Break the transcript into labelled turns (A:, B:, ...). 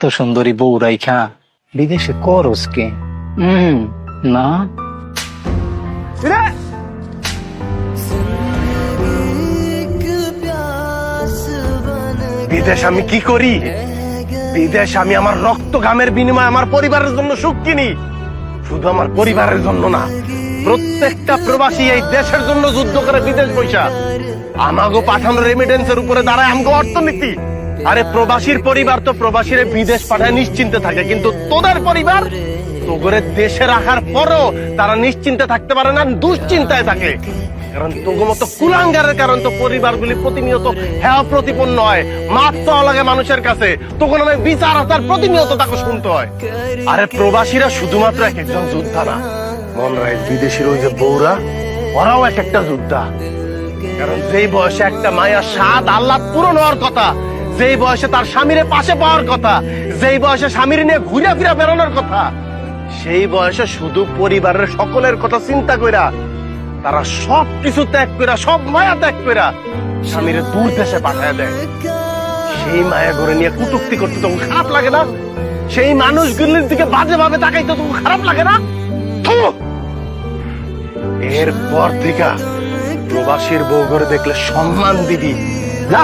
A: তো সুন্দরী বউ রাইখা বিদেশে করস কে? না
B: বিদেশ আমি কি করি? বিদেশ আমি আমার রক্ত ঘামের বিনিময়ে আমার পরিবারের জন্য সুখ কিনি। শুধু আমার পরিবারের জন্য না, প্রত্যেকটা প্রবাসী এই দেশের জন্য যুদ্ধ করে বিদেশ পয়সা আমাগো পাঠানো রেমিটেন্সের উপরে দাঁড়ায় আমগো অর্থনীতি। আরে প্রবাসীর পরিবার তো প্রবাসীরে বিদেশ পাঠায় নিশ্চিন্তে থাকে, কিন্তু তোদের পরিবার তোগরে দেশে রাখার পরও তারা নিশ্চিন্তে থাকতে পারে না, দুশ্চিন্তায় থাকে। কারণ তোগো মতো কুলাঙ্গারের কারণ তো পরিবারগুলি প্রতিনিয়ত হ্যাঁ প্রতিপন্ন হয়, মাপ চাওয়া লাগে মানুষের কাছে, তখন আমি বিচার আচার প্রতিনিয়ত তাকে শুনতে হয়। আরে প্রবাসীরা শুধুমাত্র এক একজন যোদ্ধা না, মন রায় বিদেশির ওই যে বউরা, ওরাও এক একটা যোদ্ধা। কারণ যেই বয়সে একটা মায়ের স্বাদ আল্লাহ পূরণ হওয়ার কথা, যেই বয়সে তার স্বামীর পাশে পাওয়ার কথা, যেই বয়সে স্বামীর নিয়ে ঘুরে ফিরে বেরোনোর কথা, সেই বয়সে শুধু পরিবারের সকলের কথা চিন্তা কইরা তারা সব কিছু ত্যাগ কইরা, সব মায়া ত্যাগ কইরা স্বামীর দূর দেশে পাঠায় দেয়। সেই মায়া ঘরে নিয়ে কুটুক্তি করতে তখন খারাপ লাগে না? সেই মানুষগুলির দিকে বাজে ভাবে তাকাইতে তখন খারাপ লাগে না? এরপর থেকে প্রবাসীর বউ ঘরে দেখলে সম্মান দিবি। যা